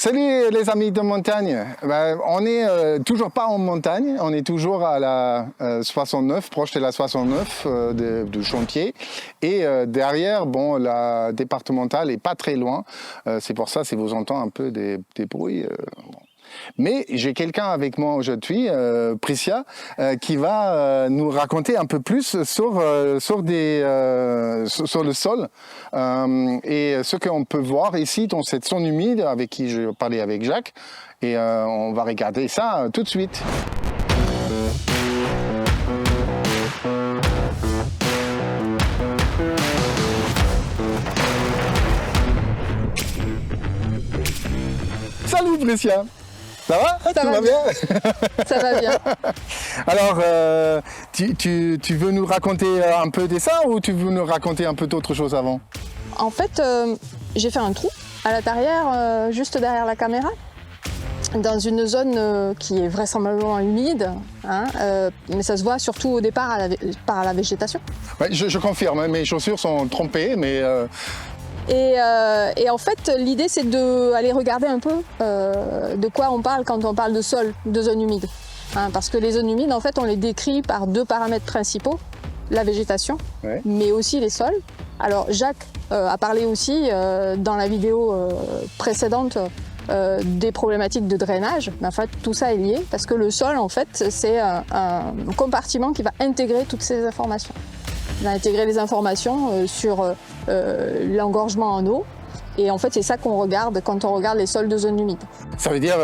Salut les amis de montagne. On n'est toujours pas en montagne, on est toujours à la 69, proche de la 69 de Chantier. Et derrière, bon, la départementale est pas très loin. C'est pour ça, si vous entendez un peu des bruits. Bon. Mais j'ai quelqu'un avec moi aujourd'hui, Priscia, qui va nous raconter un peu plus sur le sol et ce qu'on peut voir ici dans cette zone humide avec qui je parlais avec Jacques. Et on va regarder ça tout de suite. Salut Priscia. Ça va? Ça va bien. Ça va bien. Alors, tu veux nous raconter un peu de ça ou tu veux nous raconter un peu d'autre chose avant? En fait, j'ai fait un trou à l'intérieur, juste derrière la caméra, dans une zone qui est vraisemblablement humide, hein, mais ça se voit surtout au départ par la végétation. Ouais, je confirme, hein, mes chaussures sont trompées, mais... Et en fait, l'idée, c'est d'aller regarder un peu de quoi on parle quand on parle de sol, de zone humide. Hein, parce que les zones humides, en fait, on les décrit par deux paramètres principaux, la végétation, ouais, mais aussi les sols. Alors, Jacques a parlé aussi dans la vidéo précédente des problématiques de drainage. Mais en fait, tout ça est lié parce que le sol, en fait, c'est un compartiment qui va intégrer toutes ces informations. Il va intégrer les informations sur l'engorgement en eau. Et en fait, c'est ça qu'on regarde quand on regarde les sols de zone humide. Ça veut dire,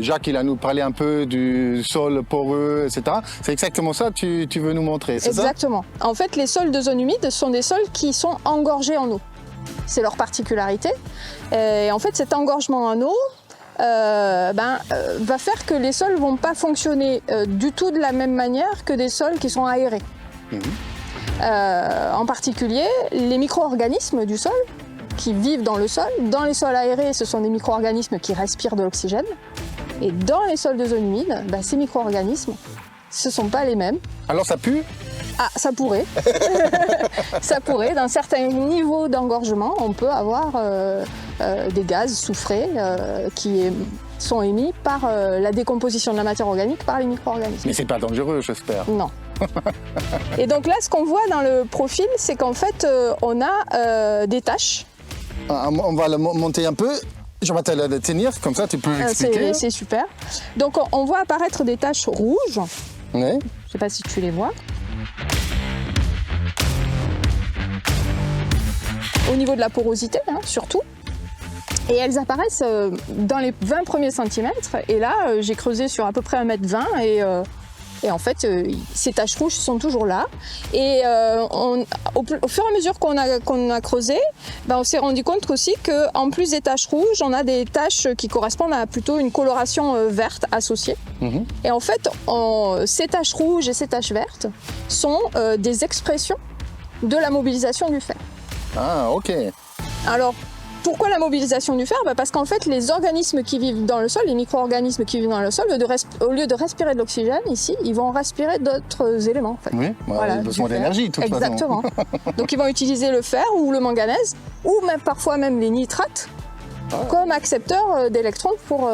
Jacques, il a nous parlé un peu du sol poreux, etc. C'est exactement ça que tu veux nous montrer, c'est ça? Exactement. En fait, les sols de zone humide sont des sols qui sont engorgés en eau. C'est leur particularité. Et en fait, cet engorgement en eau va faire que les sols ne vont pas fonctionner du tout de la même manière que des sols qui sont aérés. En particulier, les micro-organismes du sol qui vivent dans le sol. Dans les sols aérés, ce sont des micro-organismes qui respirent de l'oxygène. Et dans les sols de zone humide, ces micro-organismes, ce ne sont pas les mêmes. Alors ça pue? Ah, ça pourrait. Ça pourrait. D'un certain niveau d'engorgement, on peut avoir des gaz soufrés qui sont émis par la décomposition de la matière organique par les micro-organismes. Mais c'est pas dangereux, j'espère. Non. Et donc là, ce qu'on voit dans le profil, c'est qu'en fait, on a des taches. On va le monter un peu. Je vais te le tenir, comme ça tu peux expliquer. C'est super. Donc on voit apparaître des taches rouges. Oui. Je ne sais pas si tu les vois. Au niveau de la porosité, hein, surtout. Et elles apparaissent dans les 20 premiers centimètres. Et là, j'ai creusé sur à peu près 1,20 m. Et en fait, ces taches rouges sont toujours là. Et au fur et à mesure qu'on a creusé, on s'est rendu compte aussi qu'en plus des taches rouges, on a des taches qui correspondent à plutôt une coloration verte associée. Et en fait, ces taches rouges et ces taches vertes sont des expressions de la mobilisation du fer. Ah, ok. Alors, pourquoi la mobilisation du fer? Parce qu'en fait, les organismes qui vivent dans le sol, les micro-organismes qui vivent dans le sol, au lieu de respirer de l'oxygène, ici, ils vont respirer d'autres éléments. En fait. Oui, voilà, ils ont besoin d'énergie, de toute façon. Exactement. Donc, ils vont utiliser le fer ou le manganèse, ou même, parfois même les nitrates, comme accepteurs d'électrons pour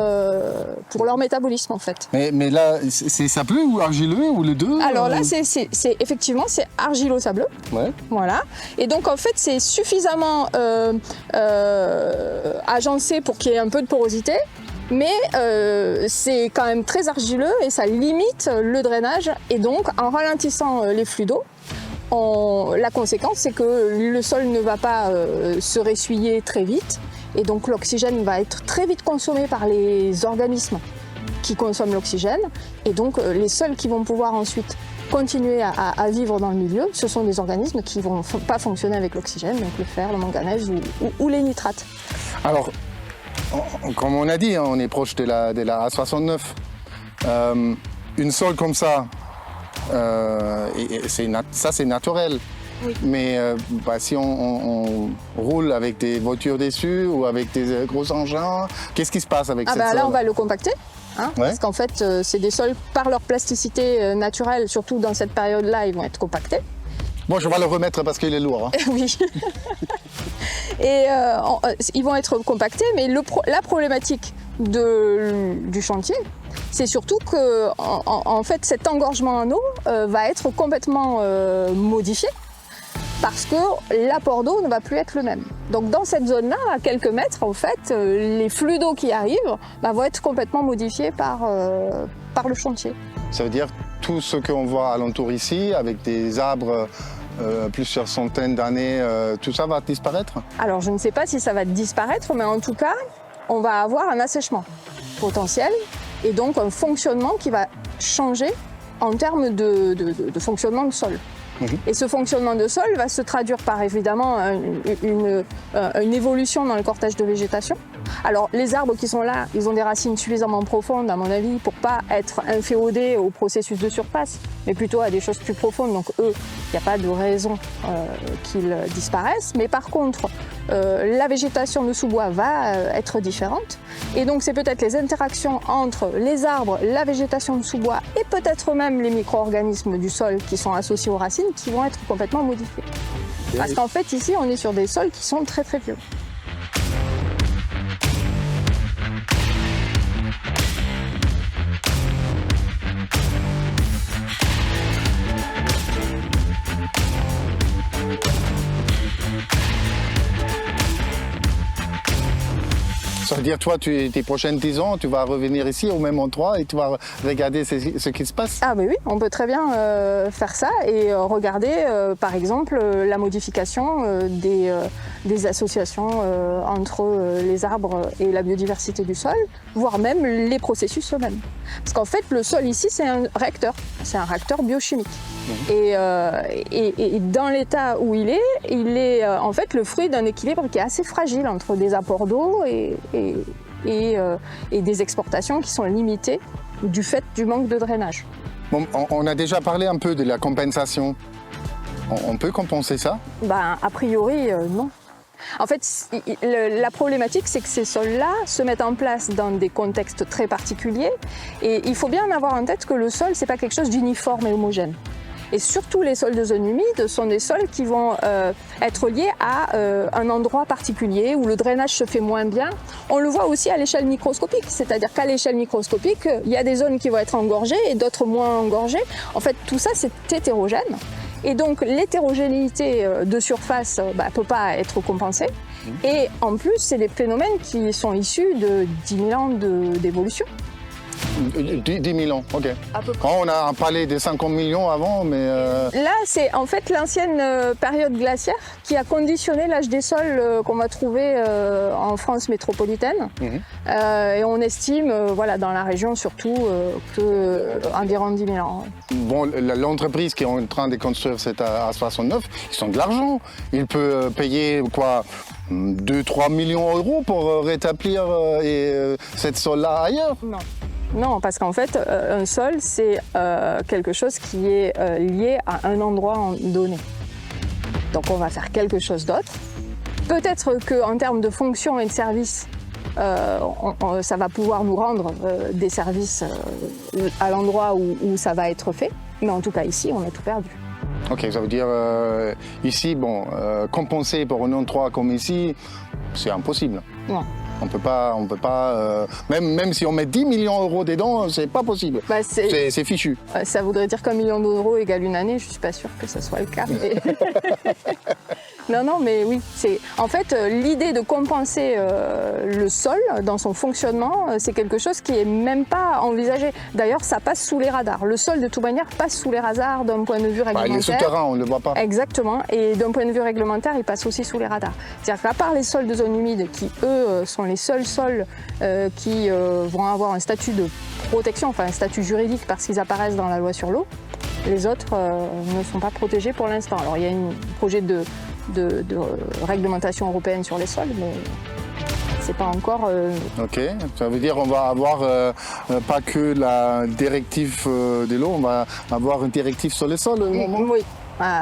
leur métabolisme, en fait. Mais là, c'est sableux ou argileux ou les deux? Alors là, effectivement, c'est argilo-sableux. Ouais. Voilà. Et donc, en fait, c'est suffisamment agencé pour qu'il y ait un peu de porosité, mais c'est quand même très argileux et ça limite le drainage. Et donc, en ralentissant les flux d'eau, la conséquence, c'est que le sol ne va pas se ressuyer très vite. Et donc l'oxygène va être très vite consommé par les organismes qui consomment l'oxygène. Et donc les seuls qui vont pouvoir ensuite continuer à vivre dans le milieu, ce sont des organismes qui ne vont pas fonctionner avec l'oxygène, donc le fer, le manganèse ou les nitrates. Alors, comme on a dit, on est proche de la A69. Une sol comme ça, ça c'est naturel. Oui. Mais si on roule avec des voitures dessus ou avec des gros engins, qu'est-ce qui se passe avec cette sol? Là, on va le compacter. Hein, ouais. Parce qu'en fait, c'est des sols, par leur plasticité naturelle, surtout dans cette période-là, ils vont être compactés. Bon, je vais le remettre parce qu'il est lourd. Hein. Oui. Et ils vont être compactés, mais la problématique du chantier, c'est surtout que en fait, cet engorgement en eau va être complètement modifié parce que l'apport d'eau ne va plus être le même. Donc dans cette zone-là, à quelques mètres, en fait, les flux d'eau qui arrivent vont être complètement modifiés par le chantier. Ça veut dire tout ce qu'on voit alentour ici, avec des arbres plusieurs centaines d'années, tout ça va disparaître? Alors je ne sais pas si ça va disparaître, mais en tout cas, on va avoir un assèchement potentiel et donc un fonctionnement qui va changer en termes de fonctionnement de sol. Et ce fonctionnement de sol va se traduire par évidemment une évolution dans le cortège de végétation. Alors les arbres qui sont là, ils ont des racines suffisamment profondes à mon avis pour pas être inféodés au processus de surface, mais plutôt à des choses plus profondes. Donc eux, il n'y a pas de raison qu'ils disparaissent. Mais par contre, la végétation de sous-bois va être différente. Et donc c'est peut-être les interactions entre les arbres, la végétation de sous-bois et peut-être même les micro-organismes du sol qui sont associés aux racines qui vont être complètement modifiés. Parce qu'en fait ici on est sur des sols qui sont très très vieux. Ça veut dire, toi, tes prochaines 10 ans, tu vas revenir ici au même endroit et tu vas regarder ce qui se passe? Ah mais oui, on peut très bien faire ça et regarder par exemple la modification des associations entre les arbres et la biodiversité du sol, voire même les processus eux-mêmes. Parce qu'en fait, le sol ici, c'est un réacteur biochimique. Et dans l'état où il est en fait le fruit d'un équilibre qui est assez fragile entre des apports d'eau et des exportations qui sont limitées du fait du manque de drainage. Bon, on a déjà parlé un peu de la compensation. On peut compenser ça? Ben, a priori, non. En fait, la problématique, c'est que ces sols-là se mettent en place dans des contextes très particuliers. Et il faut bien avoir en tête que le sol, c'est pas quelque chose d'uniforme et homogène. Et surtout, les sols de zone humide sont des sols qui vont être liés à un endroit particulier où le drainage se fait moins bien. On le voit aussi à l'échelle microscopique, c'est-à-dire qu'à l'échelle microscopique, il y a des zones qui vont être engorgées et d'autres moins engorgées. En fait, tout ça, c'est hétérogène. Et donc, l'hétérogénéité de surface ne peut pas être compensée. Et en plus, c'est des phénomènes qui sont issus de 10 000 ans d'évolution. 10 000 ans, ok. Quand on a parlé des 50 millions avant, mais... Là, c'est en fait l'ancienne période glaciaire qui a conditionné l'âge des sols qu'on va trouver en France métropolitaine. Et on estime, voilà, dans la région surtout, environ 10 000 ans. Bon, l'entreprise qui est en train de construire cette A69, ils ont de l'argent. Ils peuvent payer, quoi, 2-3 millions d'euros pour rétablir cette sol-là ailleurs? Non, parce qu'en fait, un sol, c'est quelque chose qui est lié à un endroit donné. Donc on va faire quelque chose d'autre. Peut-être qu'en termes de fonction et de services, ça va pouvoir nous rendre des services à l'endroit où ça va être fait. Mais en tout cas, ici, on a tout perdu. Ok, ça veut dire ici, bon, compenser pour un endroit comme ici, c'est impossible. Non. On peut pas même si on met 10 millions d'euros dedans, c'est pas possible. Bah, c'est fichu. Ça voudrait dire qu'1 million d'euros égale une année, je suis pas sûre que ce soit le cas. Mais... Non, mais oui. En fait, l'idée de compenser le sol dans son fonctionnement, c'est quelque chose qui est même pas envisagé. D'ailleurs, ça passe sous les radars. Le sol, de toute manière, passe sous les radars d'un point de vue réglementaire. Il est souterrain, on ne le voit pas. Exactement. Et d'un point de vue réglementaire, il passe aussi sous les radars. C'est-à-dire qu'à part les sols de zone humide, qui, eux, sont les seuls sols qui vont avoir un statut de protection, enfin un statut juridique parce qu'ils apparaissent dans la loi sur l'eau, les autres ne sont pas protégés pour l'instant. Alors il y a un projet de réglementation européenne sur les sols, mais c'est pas encore... Ok, ça veut dire qu'on va avoir pas que la directive de l'eau, on va avoir une directive sur les sols au moment. Oui.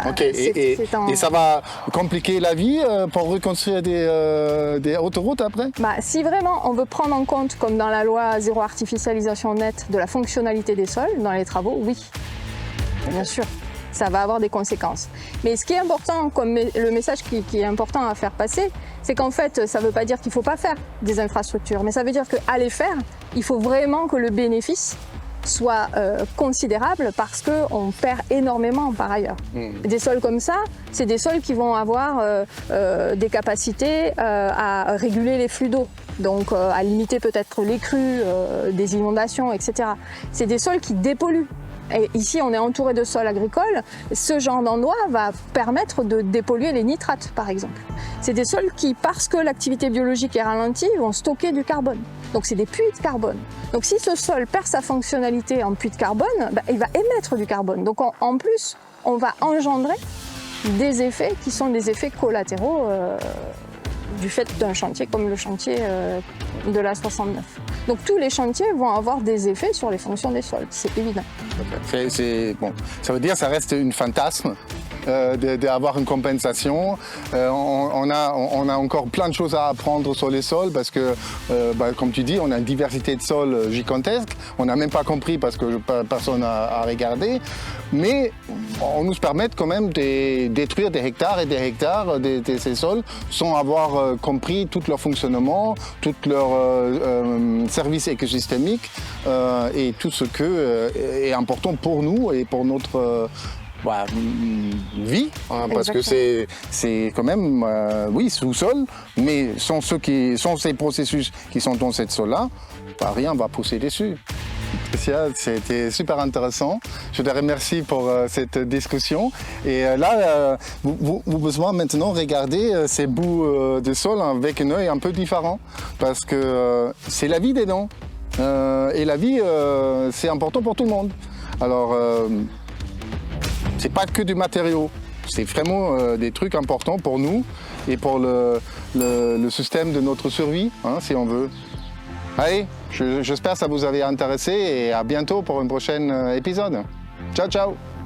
Ok, et ça va compliquer la vie pour reconstruire des autoroutes après? Si vraiment on veut prendre en compte, comme dans la loi zéro artificialisation nette, de la fonctionnalité des sols dans les travaux, oui, bien sûr. ça va avoir des conséquences. Mais ce qui est important, comme le message qui est important à faire passer, c'est qu'en fait, ça ne veut pas dire qu'il ne faut pas faire des infrastructures, mais ça veut dire qu'à les faire, il faut vraiment que le bénéfice soit considérable parce qu'on perd énormément par ailleurs. Des sols comme ça, c'est des sols qui vont avoir des capacités à réguler les flux d'eau, donc à limiter peut-être les crues, des inondations, etc. C'est des sols qui dépolluent. Et ici, on est entouré de sols agricoles. Ce genre d'endroit va permettre de dépolluer les nitrates, par exemple. C'est des sols qui, parce que l'activité biologique est ralentie, vont stocker du carbone. Donc, c'est des puits de carbone. Donc, si ce sol perd sa fonctionnalité en puits de carbone, il va émettre du carbone. Donc, en plus, on va engendrer des effets qui sont des effets collatéraux du fait d'un chantier comme le chantier de la 69. Donc tous les chantiers vont avoir des effets sur les fonctions des sols, c'est évident. Bon, ça veut dire que ça reste une fantasme d'avoir une compensation. On a encore plein de choses à apprendre sur les sols parce que, comme tu dis, on a une diversité de sols gigantesque. On n'a même pas compris parce que personne n'a regardé. Mais on nous permet quand même de détruire des hectares et des hectares de ces sols sans avoir compris tout leur fonctionnement, tout leur service écosystémique et tout ce qui est important pour nous et pour notre vie, hein, parce que c'est quand même, oui, sous-sol, mais sans ces processus qui sont dans cette sol-là, rien ne va pousser dessus. C'était super intéressant. Je te remercie pour cette discussion. Et là, vous besoin maintenant regarder ces bouts de sol avec un œil un peu différent, parce que c'est la vie dedans. Et la vie, c'est important pour tout le monde. Alors, c'est pas que du matériau, c'est vraiment des trucs importants pour nous et pour le système de notre survie, hein, si on veut. Allez, j'espère que ça vous avait intéressé et à bientôt pour un prochain épisode. Ciao, ciao!